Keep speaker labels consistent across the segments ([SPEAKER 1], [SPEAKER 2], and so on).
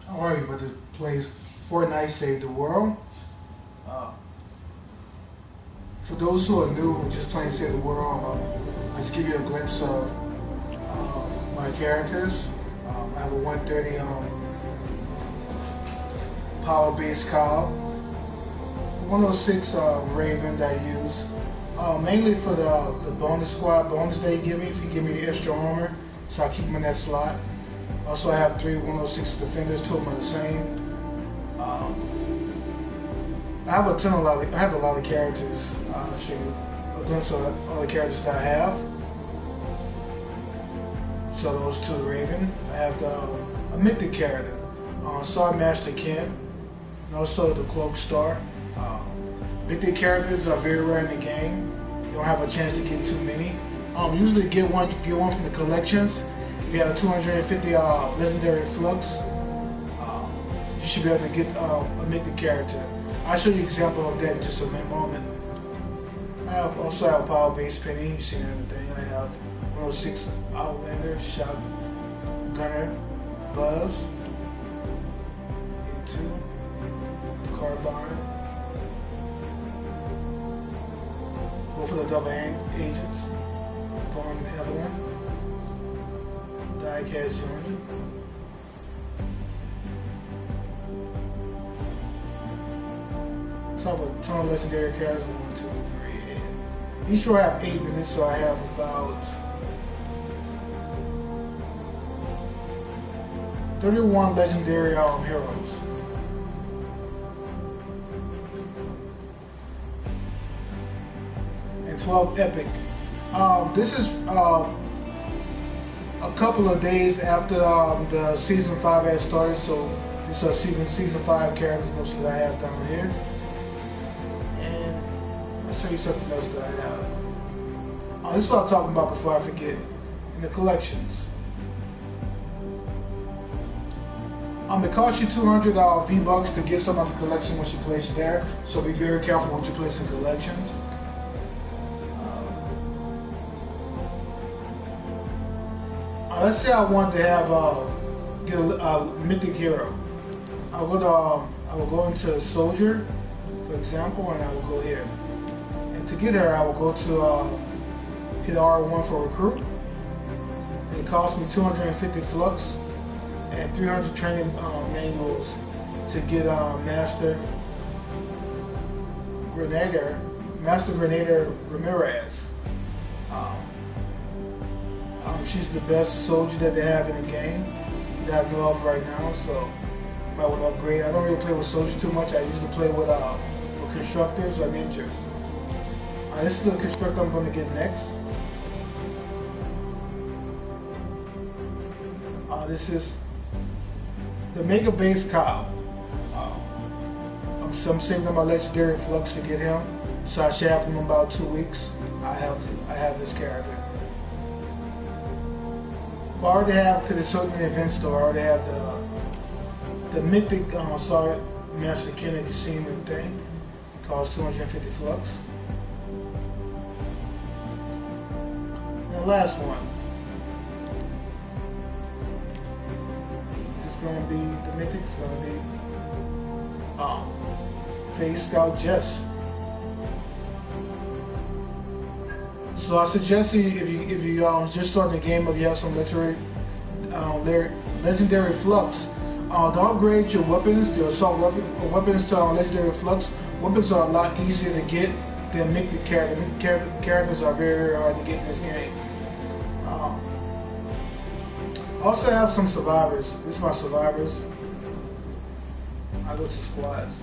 [SPEAKER 1] Alright, everybody plays Fortnite Save The World. Uh, for those who are new, who just playing Save the World, let's give you a glimpse of my characters. I have a 130 power base cow, 106 Raven that I use mainly for the bonus squad bonus they give me if you give me extra armor, so I keep them in that slot. Also, I have three 106 defenders, two of them are the same. I have I have a lot of characters. I'll show you a glimpse of all the characters that I have. So those two Raven. I have a mythic character, Sword Master Ken, and also the Cloak Star. Mythic characters are very rare in the game. You don't have a chance to get too many. Usually you get one from the collections. If you have a 250 legendary flux, you should be able to get a mythic character. I'll show you an example of that in just a moment. I also have a power base penny. You've seen everything. I have 106 Outlander, Shot Gunner, Buzz, A2, Carbine, both of the double agents, Vaughn and Evelyn, Diecast Journey. So I have a ton of legendary characters. 1, 2, 3, 8. Each row I have 8 in this, so I have about 31 legendary heroes. And 12 epic. This is a couple of days after the season 5 has started, so this is season 5 characters mostly that I have down here. And I'll show you something else that I have. This is what I'm talking about before I forget. In the collections. It costs you 200 V-Bucks to get some of the collection once you place it there, so be very careful what you place in collections. Let's say I wanted to have get a mythic hero. I would go into soldier, for example, and I will go here. And to get her, I will go to hit R1 for recruit. It costs me 250 flux and 300 training manuals to get Master Grenadier Ramirez. She's the best soldier that they have in the game that I know of right now, so I might want to upgrade. I don't really play with soldiers too much. I usually play with constructors or ninjas. This is the constructor I'm going to get next. This is the Mega Base Cow. I'm saving up my legendary flux to get him, so I should have him in about 2 weeks. I have this character. But I already have, because it's sold in the event store, I already have the mythic Sword Master Ken that you've seen in the thing. It costs 250 flux. And the last one is going to be the mythic. It's going to be Phase Scout Jess. So I suggest if you just start the game, if you have some legendary flux, don't upgrade your weapons, your assault weapons to legendary flux. Weapons are a lot easier to get than mythic characters. Mythic characters are very, very hard to get in this game. I also have some survivors. These are my survivors. I go to squads.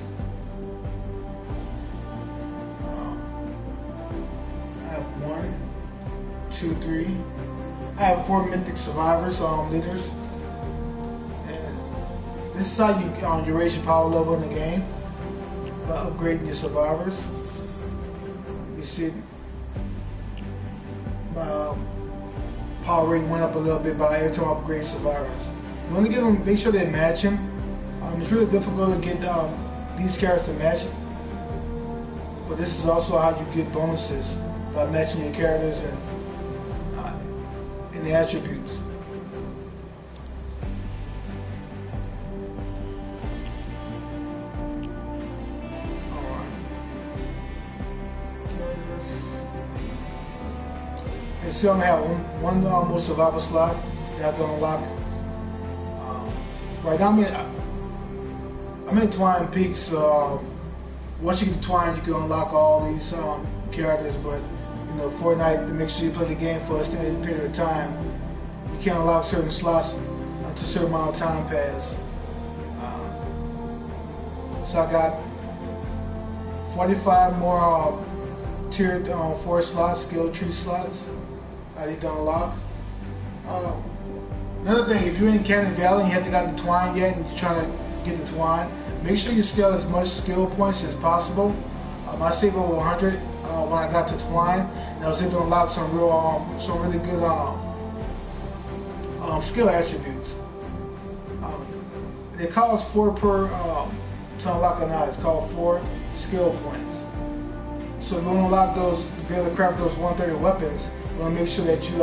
[SPEAKER 1] I have 1, 2, 3. I have 4 mythic survivors, leaders. And this is how you raise your power level in the game by upgrading your survivors. You see, my power rating went up a little bit by every time I upgrade survivors. You want to get them, make sure they match him. It's really difficult to get these characters to match him. But this is also how you get bonuses, by matching your characters and the attributes. can see I only have one more survival slot that I have to unlock. Right now I'm in Twine Peaks, so once you get to Twine, you can unlock all these characters. But you know, Fortnite, to make sure you play the game for a extended period of time, you can't unlock certain slots until a certain amount of time pass. So I got 45 more tiered 4 slots, skill tree slots I need to unlock. Another thing, if you're in Canyon Valley and you haven't got the Twine yet and you're trying to get the Twine, make sure you scale as much skill points as possible. I saved over 100 when I got to Twine, and I was able to unlock some really good skill attributes. It costs 4 per to unlock a knife. It's called 4 skill points. So if you want to unlock those, to be able to craft those 130 weapons, you want to make sure that you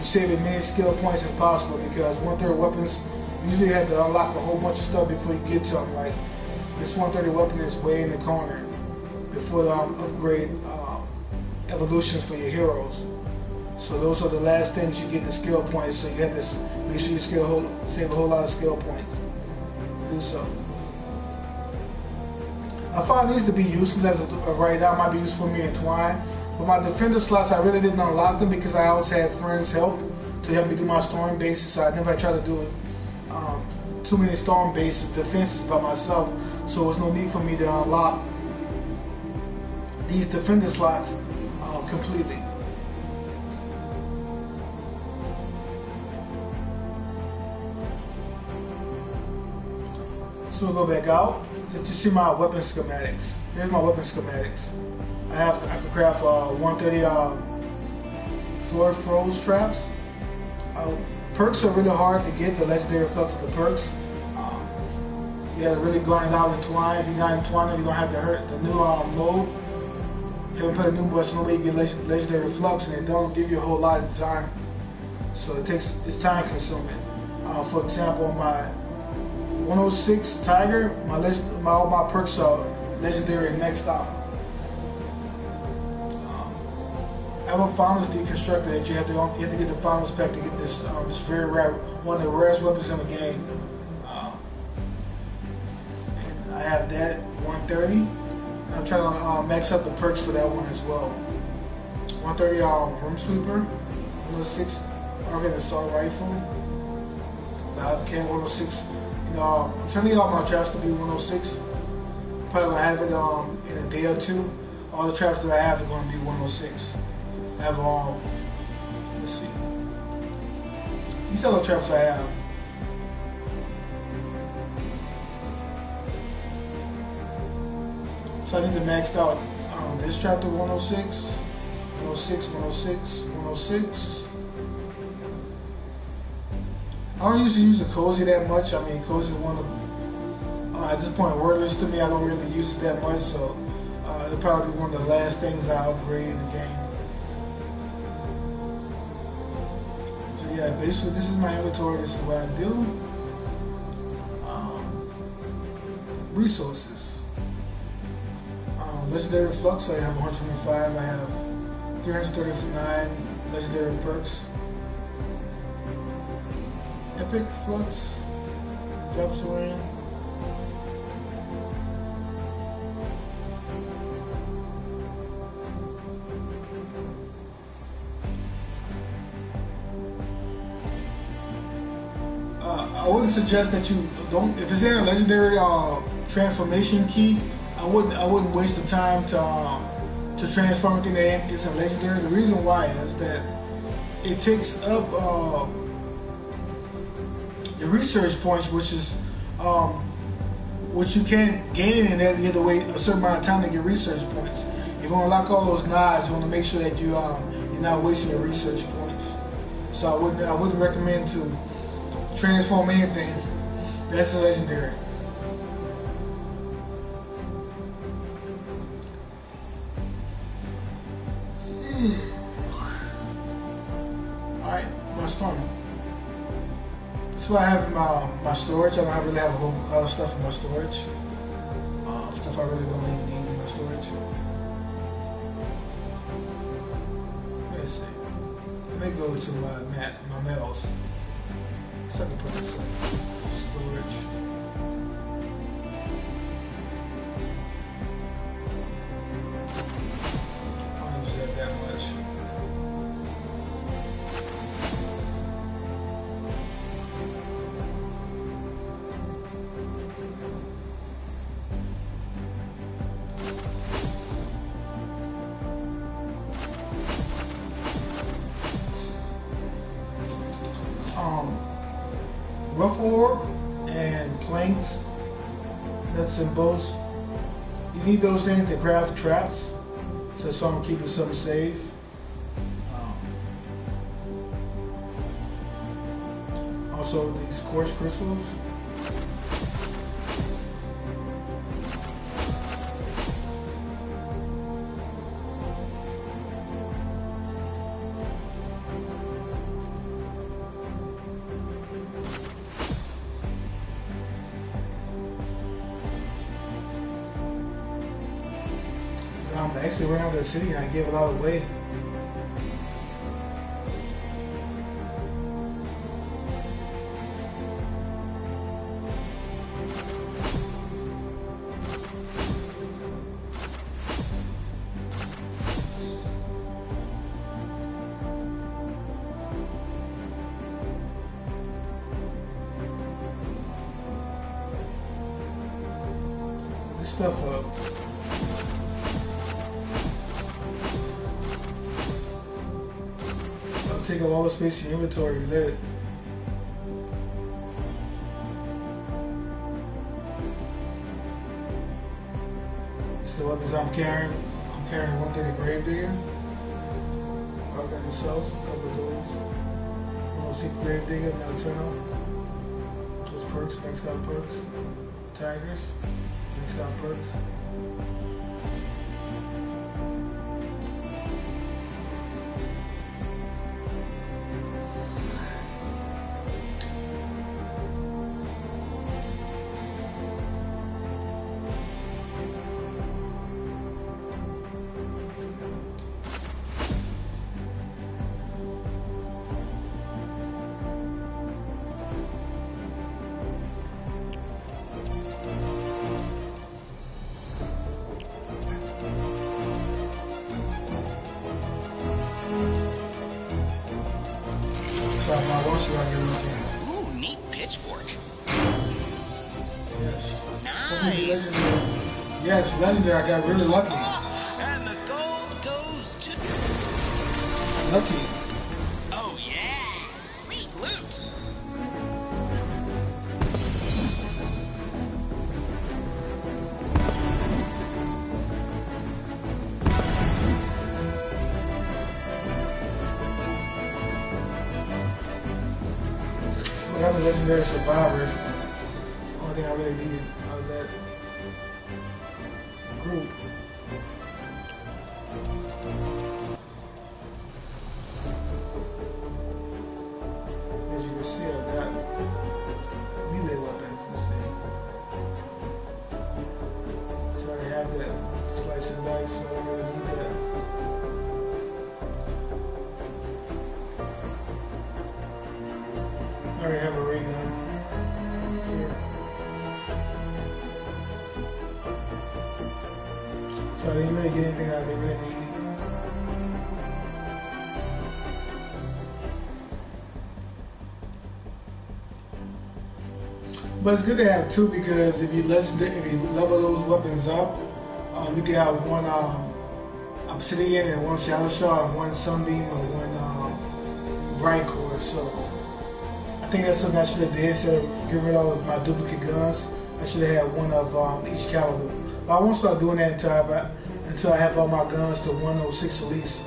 [SPEAKER 1] save as many skill points as possible, because 130 weapons usually have to unlock a whole bunch of stuff before you get to them. Like this 130 weapon is way in the corner before the upgrade evolutions for your heroes. So those are the last things you get in the skill points. So you have to make sure you save a whole lot of skill points. Do so. I find these to be useless as of right now. Might be useful for me in Twine. But my defender slots, I really didn't unlock them because I always had friends help to help me do my storm bases. So I never tried to do too many storm bases defenses by myself. So there was no need for me to unlock these defender slots completely. So we'll go back out. Let's just see my weapon schematics. Here's my weapon schematics. I can craft 130 floor froze traps. Perks are really hard to get, the legendary flux of the perks. You gotta really grind it out in Twine. If you're not in Twine, you're gonna have to hurt the new mode. If you haven't played the new mode, so no way you get legendary flux, and it don't give you a whole lot of time. So it's time consuming. For example, my 106 Tiger, all my perks are legendary next up. I have a Founders Deconstructor that you have to get the Founders pack to get this very rare, one of the rarest weapons in the game. And I have that 130. I'm trying to max out the perks for that one as well. 130 Room Sweeper, 106 Target Assault Rifle, Bobcat 106. I'm trying to get all my traps to be 106. I'm probably gonna have it in a day or two. All the traps that I have are gonna be 106. I have all. Let's see. These are the traps I have. So I need to max out this trap to 106, 106, 106, 106. I don't usually use the cozy that much. I mean, cozy is one of, at this point, wordless to me. I don't really use it that much, so it'll probably be one of the last things I upgrade in the game. So yeah, basically this is my inventory. This is what I do. Resources. Legendary Flux, I have 125. I have 339 legendary perks. Epic Flux, drops in. I wouldn't suggest that you don't. If it's in a legendary transformation key, I wouldn't waste the time to transform anything that is a legendary. The reason why is that it takes up the research points, which is which you can't gain in that. You have to wait a certain amount of time to get research points. If you want to unlock all those knives, you want to make sure that you're not wasting your research points. So I wouldn't recommend to transform anything that's a legendary. Alright, my storm. That's what I have in my storage. I don't really have a whole lot of stuff in my storage. Stuff I really don't even need in my storage. Let's see. may go to my mails. So I can put this in storage. I don't use that much. Rough ore and planks, nuts and bolts. You need those things to craft traps, so I'm keeping something safe. Also, these quartz crystals. I'm actually around the city and I give it all away. This stuff up. Take up all the space in your inventory with it. So weapons I'm carrying 130 grave digger. I've got myself a couple of those. 106 grave digger, nocturnal. Those perks, maxed out perks. Tigers, maxed out perks. So my watch is get lucky.
[SPEAKER 2] Ooh, neat pitchfork.
[SPEAKER 1] Yes.
[SPEAKER 2] Nice.
[SPEAKER 1] Yes, legendary. I got really lucky.
[SPEAKER 2] And the gold goes to...
[SPEAKER 1] Lucky.
[SPEAKER 2] Oh yeah, sweet loot.
[SPEAKER 1] Well, I'm a legendary survivors. Only thing I really needed out of that group. As you can see, I got melee weapons. Let's see. So I have that slice and dice, so I don't really need that. I already have a ring on. Here. So I didn't really get anything out of it really needed. But it's good to have two because if you level those weapons up, you can have one obsidian and one shadow shard, and one sunbeam, or one bright core. So I think that's something I should have did instead of getting rid of all of my duplicate guns. I should have had one of each caliber. But I won't start doing that until I have all my guns to 106 at least.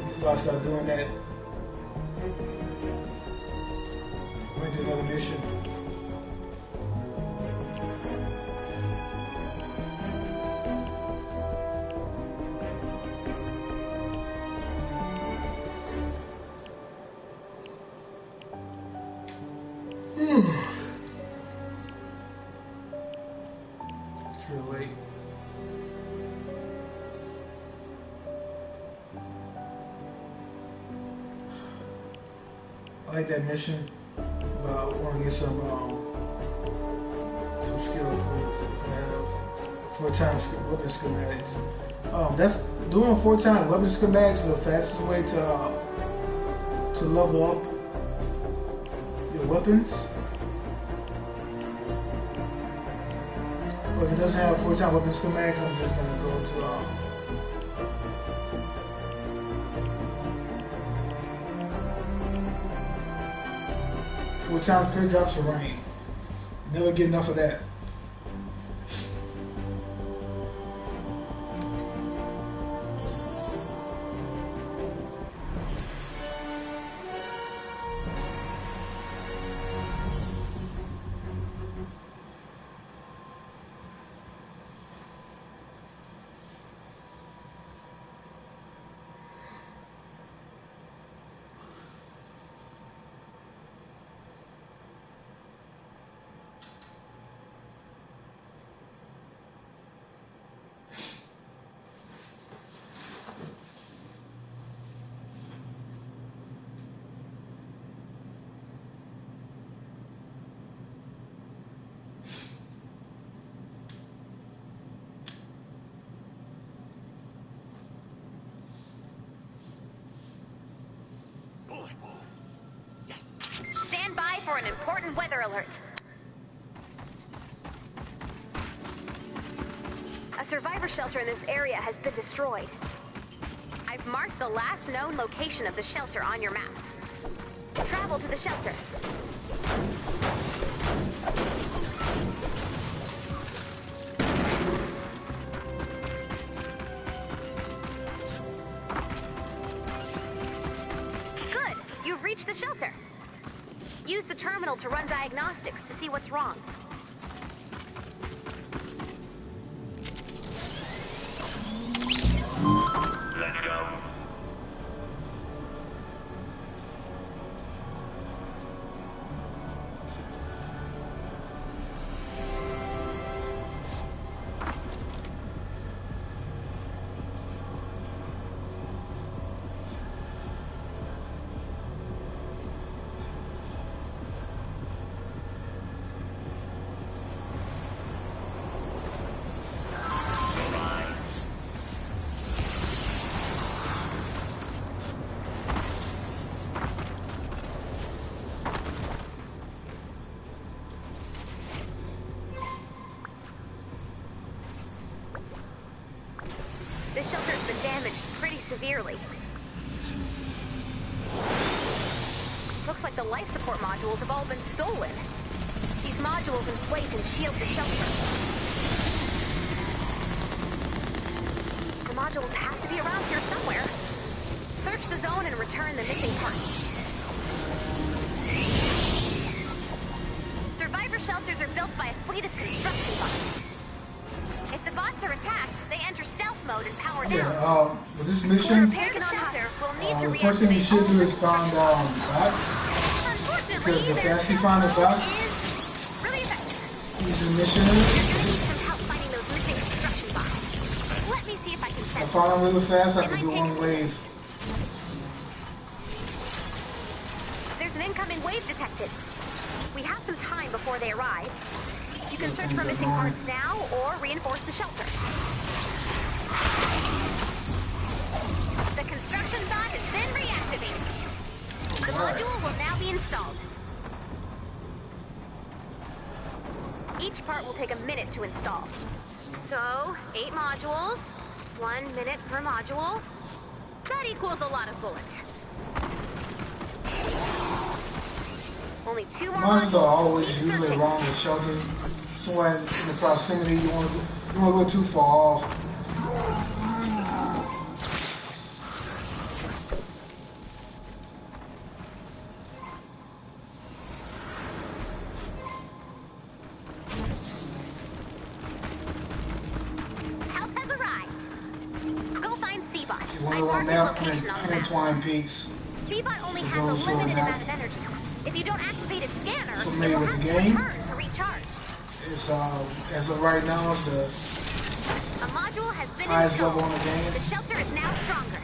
[SPEAKER 1] Before I start doing that, I'm gonna do another mission. It's real late. like that mission, but I want to get some skill points if I have 4 times weapon schematics. That's doing 4 times weapon schematics is the fastest way to level up your weapons. But if it doesn't have 4 times weapon schematics, I'm just gonna go to 4 times per drops of rain. Never get enough of that.
[SPEAKER 3] Stand by for an important weather alert. A survivor shelter in this area has been destroyed. I've marked the last known location of the shelter on your map. Travel to the shelter. Good, you've reached the shelter. Use the terminal to run diagnostics to see what's wrong.
[SPEAKER 4] Let's go.
[SPEAKER 3] This shelter's been damaged pretty severely. Looks like the life support modules have all been stolen. These modules inflate and shield the shelter. The modules have to be around here somewhere. Search the zone and return the missing parts. Survivor shelters are built by a fleet of construction bots. If the bots are attacked, they enter stealth mode and power down.
[SPEAKER 1] Yeah, with this
[SPEAKER 3] To
[SPEAKER 1] mission,
[SPEAKER 3] repair the shelter, we'll need to
[SPEAKER 1] the first thing you
[SPEAKER 3] reactivate
[SPEAKER 1] should
[SPEAKER 3] all
[SPEAKER 1] do
[SPEAKER 3] the
[SPEAKER 1] is find bots.
[SPEAKER 3] Unfortunately,
[SPEAKER 1] Because the
[SPEAKER 3] their
[SPEAKER 1] faster you find the
[SPEAKER 3] stealth
[SPEAKER 1] bots,
[SPEAKER 3] mode is really effective.
[SPEAKER 1] use the mission.
[SPEAKER 3] You're gonna need some help finding those missing construction bots. Let me see if I can
[SPEAKER 1] I
[SPEAKER 3] sense
[SPEAKER 1] find them really fast. I
[SPEAKER 3] It
[SPEAKER 1] can do
[SPEAKER 3] might
[SPEAKER 1] one
[SPEAKER 3] take-
[SPEAKER 1] wave.
[SPEAKER 3] There's an incoming wave detected. We have some time before they arrive. You can search for missing parts now or reinforce the shelter. The construction bot has been reactivated. The module will now be installed. Each part will take a minute to install. So, 8 modules, 1 minute per module. That equals a lot of bullets. Only 2 more
[SPEAKER 1] Modules are always
[SPEAKER 3] Keep
[SPEAKER 1] usually
[SPEAKER 3] searching.
[SPEAKER 1] around the shelter. Somewhere in the proximity, you want to go too far off.
[SPEAKER 3] Help has arrived. Go find Seabot.
[SPEAKER 1] You want
[SPEAKER 3] I
[SPEAKER 1] to
[SPEAKER 3] marked
[SPEAKER 1] map
[SPEAKER 3] the location on the map.
[SPEAKER 1] Twine Peaks.
[SPEAKER 3] Seabot only
[SPEAKER 1] To
[SPEAKER 3] has
[SPEAKER 1] go
[SPEAKER 3] a
[SPEAKER 1] for
[SPEAKER 3] limited
[SPEAKER 1] that.
[SPEAKER 3] amount of energy. If you don't activate its scanner, it
[SPEAKER 1] Familiar
[SPEAKER 3] will
[SPEAKER 1] with
[SPEAKER 3] have
[SPEAKER 1] the
[SPEAKER 3] to
[SPEAKER 1] game?
[SPEAKER 3] return to recharge.
[SPEAKER 1] It's as of right now, it's the
[SPEAKER 3] A module has been
[SPEAKER 1] highest
[SPEAKER 3] installed.
[SPEAKER 1] level in the game.
[SPEAKER 3] The shelter is now stronger.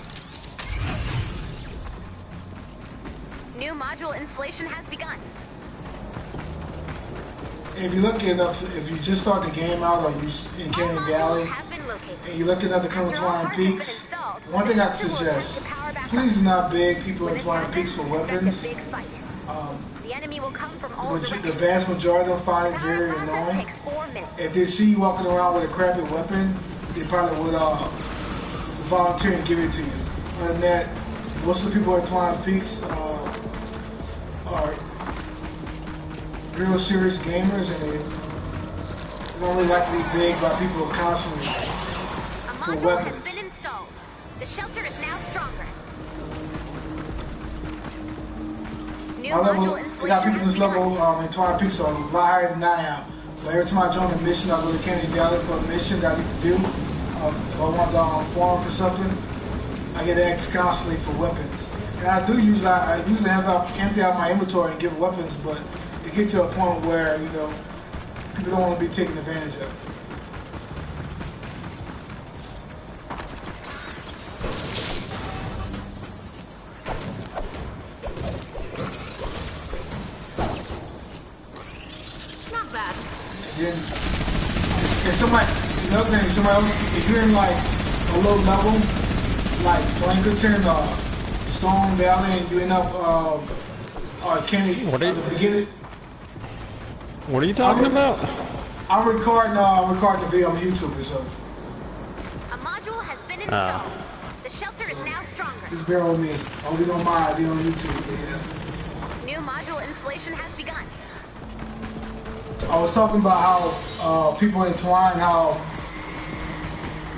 [SPEAKER 3] New module installation has begun.
[SPEAKER 1] If you're looking up, if you just start the game out or you in Canyon Valley, and you're looking at the current Twine Peaks, one thing I can suggest, please do not beg people in Twine Peaks for weapons.
[SPEAKER 3] The enemy will come from all
[SPEAKER 1] The vast majority of them find it very annoying. If they see you walking around with a crappy weapon, they probably would volunteer and give it to you. Other than that, most of the people in Twine Peaks are real serious gamers, and they don't really like to be begged by people constantly for weapons.
[SPEAKER 3] Has been installed. The shelter is now stronger. New module installation.
[SPEAKER 1] We got people in this level in Twine Peaks are a lot higher than I am. But every time I join a mission, I go to Canyon Valley for a mission that I need to do. If I want to farm for something, I get asked constantly for weapons. And I usually have empty out my inventory and give weapons, but it gets to a point where, you know, people don't want to be taken advantage of.
[SPEAKER 3] Not bad.
[SPEAKER 1] And then, if somebody else, if you're in like a low level, like Plankerton or Stone Valley, and you end up Kenny at the beginning.
[SPEAKER 4] What are you talking about?
[SPEAKER 1] I'm recording the video on YouTube, so.
[SPEAKER 3] A module has been installed. The shelter is now stronger.
[SPEAKER 1] Just bear with me. I hope you don't mind being on YouTube. Yeah.
[SPEAKER 3] New module installation has begun.
[SPEAKER 1] I was talking about how people in Twine, how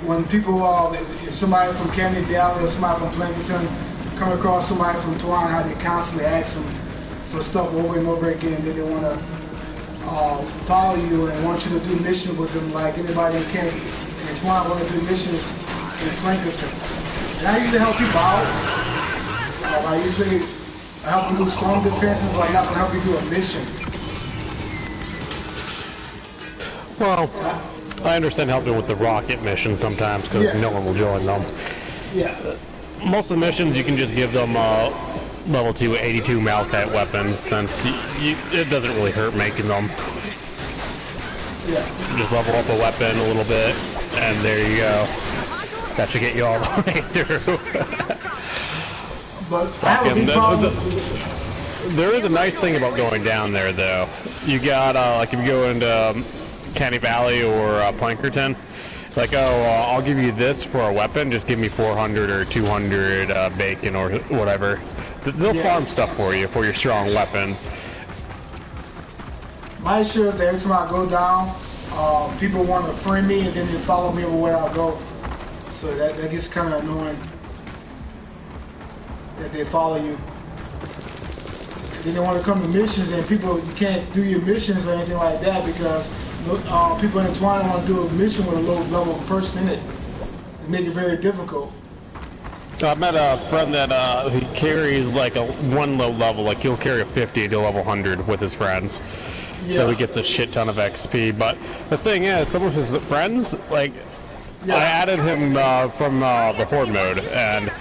[SPEAKER 1] when people, if somebody from Canyon Valley or somebody from Plankerton come across somebody from Twine, how they constantly ask them for stuff over and over again. Then they want to follow you and want you to do missions with them, like anybody in Canyon and Twine want to do missions in Plankerton. And I usually help people out. I usually help you do storm defenses, but I'm not going to help you do a mission.
[SPEAKER 4] Well, I understand helping with the rocket missions sometimes because no one will join them.
[SPEAKER 1] Yeah.
[SPEAKER 4] Most of the missions you can just give them level 2 82 Malachite weapons, since it doesn't really hurt making them.
[SPEAKER 1] Yeah.
[SPEAKER 4] Just level up a weapon a little bit, and there you go. That should get you all the way through.
[SPEAKER 1] But I have a big problem.
[SPEAKER 4] There is a nice thing about going down there, though. You got, like, if you go into Canny Valley or Plankerton, it's like, oh, I'll give you this for a weapon, just give me 400 or 200 bacon or whatever. They'll farm stuff for you for your strong weapons.
[SPEAKER 1] My issue is that every time I go down, people want to free me and then they follow me everywhere I go. So that gets kind of annoying. That they follow you. And then they want to come to missions and you can't do your missions or anything like that because people in Twine want to do a mission with a low level person in it. It make it very difficult.
[SPEAKER 4] I met a friend that he carries like one low level, like he'll carry a 50 to level 100 with his friends. Yeah. So he gets a shit ton of XP. But the thing is, some of his friends, like, I added him from the Horde mode, and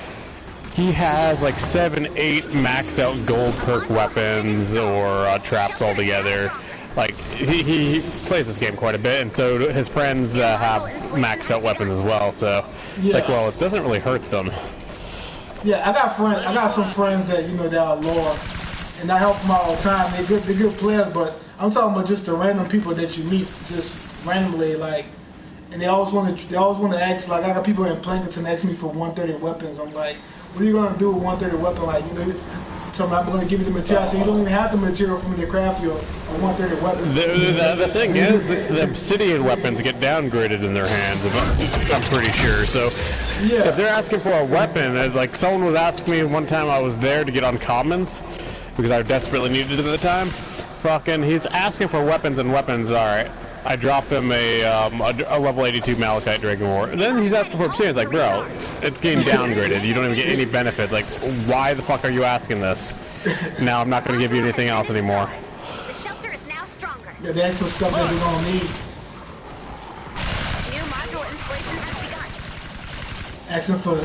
[SPEAKER 4] he has like 7, 8 maxed out gold perk weapons or traps altogether. Like, he plays this game quite a bit, and so his friends have maxed out weapons as well, so, like, well, it doesn't really hurt them.
[SPEAKER 1] Yeah, I got some friends that, you know, that are lower, and I help them all the time. They're good players, but I'm talking about just the random people that you meet, just randomly, like, and they always want to ask, like, I got people in Plankerton ask me for 130 weapons. I'm like, what are you going to do with 130 weapon? Like, you know, so I'm going to give you the material, so you don't even have the material for me to craft your 130 weapon.
[SPEAKER 4] The thing is, the obsidian weapons get downgraded in their hands, I'm pretty sure. So if they're asking for a weapon, it's like someone was asking me one time I was there to get uncommons, because I desperately needed it at the time. Fucking, he's asking for weapons and weapons, alright. I dropped him a level 82 Malachite Dragon War. And then he's asking for obsidian. It's like, bro, it's getting downgraded. You don't even get any benefits. Like, why the fuck are you asking this? Now I'm not going to give you anything else anymore.
[SPEAKER 3] The shelter is now stronger.
[SPEAKER 1] Yeah, that's some stuff that we're going to need.
[SPEAKER 3] New module installation has begun.
[SPEAKER 1] Asking for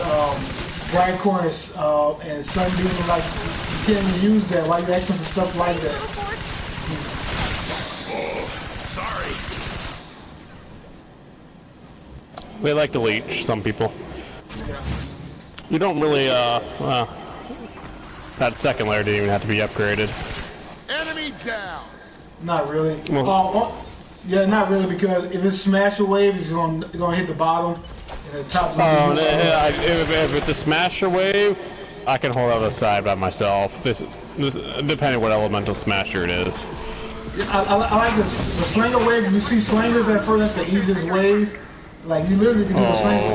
[SPEAKER 1] bright corners and sunbeam, like you can't even use that. Why you asking for stuff like that?
[SPEAKER 2] Sorry.
[SPEAKER 4] They like to leech, some people.
[SPEAKER 1] Yeah.
[SPEAKER 4] You don't really, that second layer didn't even have to be upgraded.
[SPEAKER 2] Enemy down.
[SPEAKER 1] Not really.
[SPEAKER 4] Well,
[SPEAKER 1] Yeah, not really, because if it's smash wave, it's gonna hit the bottom, and the top's gonna be
[SPEAKER 4] if it's a smasher wave, I can hold out the side by myself. This depending what elemental smasher it is.
[SPEAKER 1] I like the slinger wave. If you see slingers at first, that's the easiest wave. Like you literally can do the slinger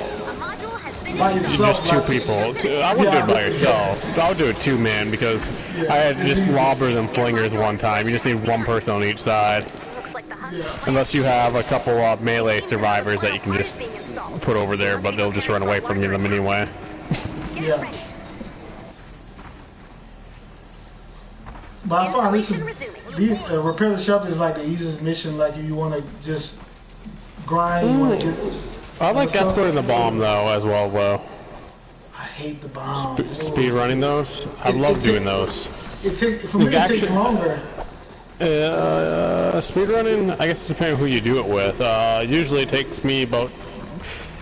[SPEAKER 1] by yourself.
[SPEAKER 4] Just two people. I wouldn't do it by yourself. I would do it two-man because I had just lobbers and flingers one time. You just need one person on each side. Unless you have a couple of melee survivors that you can just put over there, but they'll just run away from you them anyway.
[SPEAKER 1] Yeah. But I find repair the shelter is like the easiest mission. Like if you want to just grind, you want to get.
[SPEAKER 4] I like escorting the bomb though as well, though.
[SPEAKER 1] I hate the bomb.
[SPEAKER 4] Speed running those. I love doing those.
[SPEAKER 1] For me, it takes longer.
[SPEAKER 4] Speedrunning, I guess it depends who you do it with. Usually it takes me about,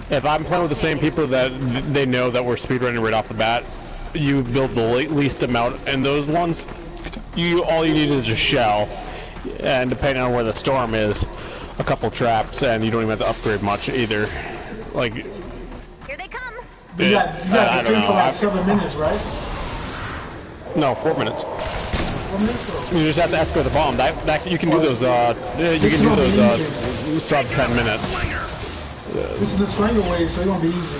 [SPEAKER 4] if I'm playing with the same people that they know that we're speedrunning right off the bat, you build the least amount, and those ones, all you need is a shell, and depending on where the storm is, a couple traps, and you don't even have to upgrade much either. Like,
[SPEAKER 3] Here they come.
[SPEAKER 1] You got to think for like 7 minutes, right?
[SPEAKER 4] No, 4 minutes. You just have to escort the bomb. That you can do those. You can do those sub 10 minutes.
[SPEAKER 1] This is the slinger wave, so it's gonna be easy.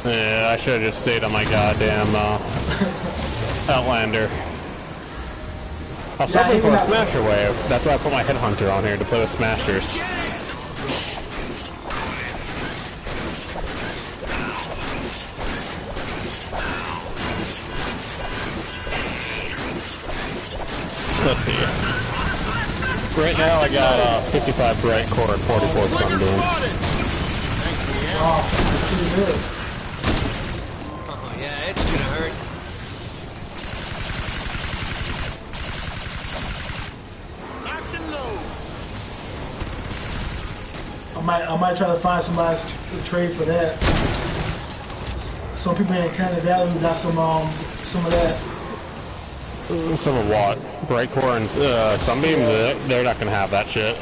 [SPEAKER 4] Yeah, I should have just stayed on my goddamn Outlander. I was hoping for a smasher wave. That's why I put my headhunter on here to play with smashers. Let's see. Right now I got 55 bright core and 44 sunbeam.
[SPEAKER 1] Oh, pretty good.
[SPEAKER 5] Oh yeah, it's gonna hurt.
[SPEAKER 2] Locked and low.
[SPEAKER 1] I might try to find somebody to trade for that. Some people in Canada Valley who got some of that.
[SPEAKER 4] Some of what? Bright core and sunbeam? They're not gonna have that shit.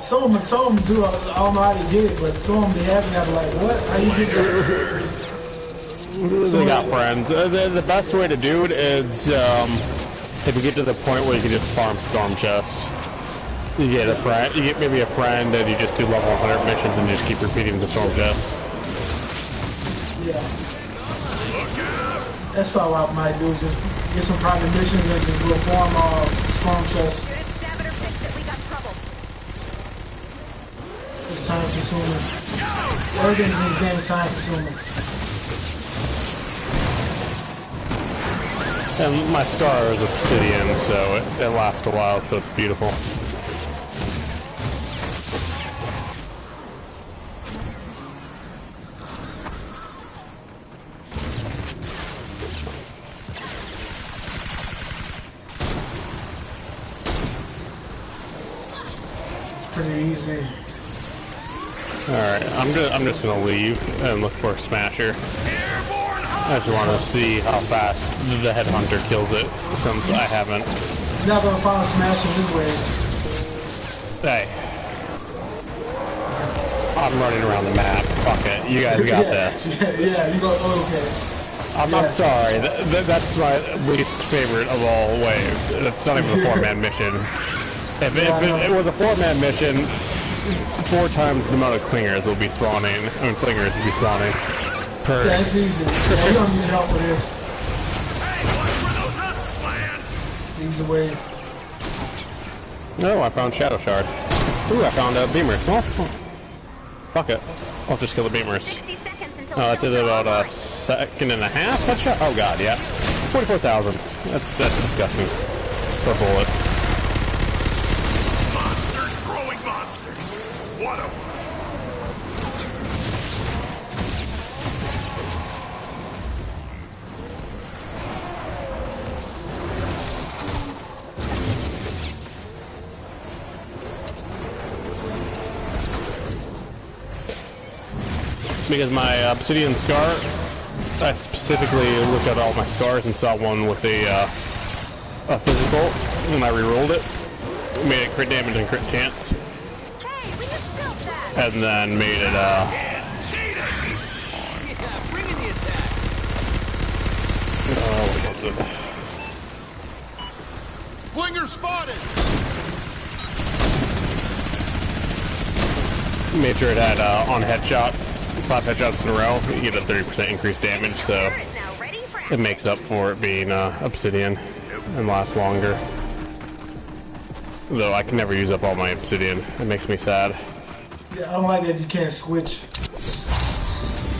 [SPEAKER 1] Some of them do. I don't know how they get it, but some of them they have it. I'm like, what? How you get that?
[SPEAKER 4] They got friends. The best way to do it is if you get to the point where you can just farm storm chests. You get a friend. You get maybe a friend, and you just do level 100 missions and just keep repeating the storm chests.
[SPEAKER 1] Yeah. That's probably what I might do. Just get some private missions and just do a farm storm chest. It's time consuming. Everything in this game is time consuming.
[SPEAKER 4] And my star is obsidian, so it lasts a while, so it's beautiful.
[SPEAKER 1] Pretty easy.
[SPEAKER 4] Alright, I'm just gonna leave and look for a smasher. I just want to see how fast the headhunter kills it, since I haven't.
[SPEAKER 1] You're not gonna find a smasher this way.
[SPEAKER 4] Hey. I'm running around the map. Fuck it. You guys got this.
[SPEAKER 1] Yeah, you go, oh, okay.
[SPEAKER 4] I'm sorry. That's my least favorite of all waves. It's not even a 4-man mission. If it was a 4-man mission, 4 times the amount of clingers will be spawning. I mean, clingers will be spawning. Per.
[SPEAKER 1] Yeah, it's easy. Yeah, we don't need help with this. Easy way.
[SPEAKER 4] No, I found Shadow Shard. Ooh, I found beamers. Oh, fuck it. I'll just kill the beamers. It did about a second and a half. Headshot? Oh god, yeah. 44,000. That's disgusting. For a bullet.
[SPEAKER 2] Monsters growing monsters. What a
[SPEAKER 4] Because my obsidian scar, I specifically looked at all my scars and saw one with a physical, and I rerolled it. Made it crit damage and crit chance.
[SPEAKER 3] Hey, we just built that.
[SPEAKER 4] And then made it,
[SPEAKER 5] Yeah, bring in the attack.
[SPEAKER 4] what was it?
[SPEAKER 2] Flinger spotted.
[SPEAKER 4] Made sure it had on headshot, 5 headshots in a row. You get a 30% increased damage, so
[SPEAKER 3] Turret now ready for
[SPEAKER 4] it makes up for it being obsidian and lasts longer. Though I can never use up all my obsidian. It makes me sad.
[SPEAKER 1] Yeah, I don't like that you can't switch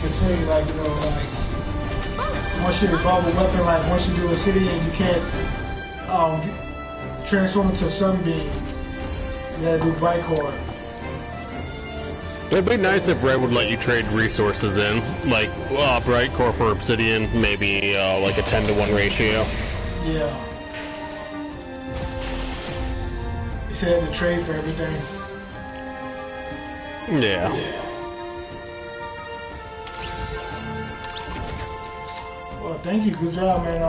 [SPEAKER 1] between, like, you know, like, once you evolve a weapon, like, once you do obsidian, you can't transform into sunbeam. You gotta do bright core.
[SPEAKER 4] It'd be nice if Red would let you trade resources in, like bright core for obsidian, maybe like a 10-to-1 ratio.
[SPEAKER 1] Yeah. You said to trade for everything.
[SPEAKER 4] Yeah.
[SPEAKER 1] Well, thank you. Good job, man.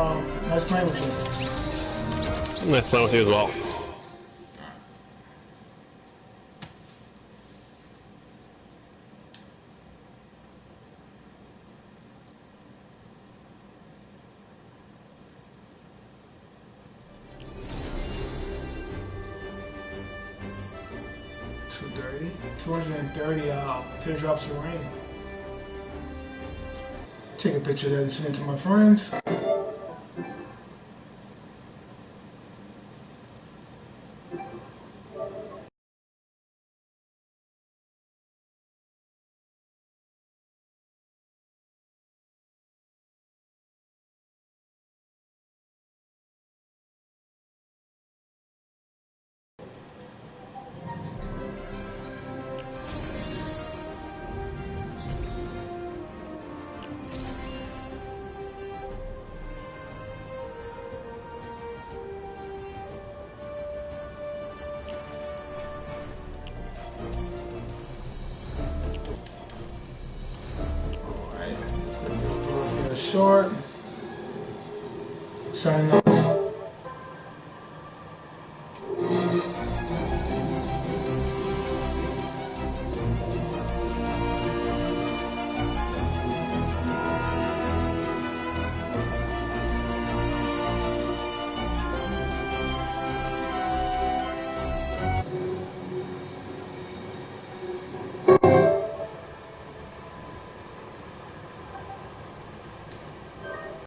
[SPEAKER 1] Nice playing with you.
[SPEAKER 4] Nice playing with you as well.
[SPEAKER 1] $230. 230 teardrops of rain. Take a picture of that and send it to my friends. Short. Signing off.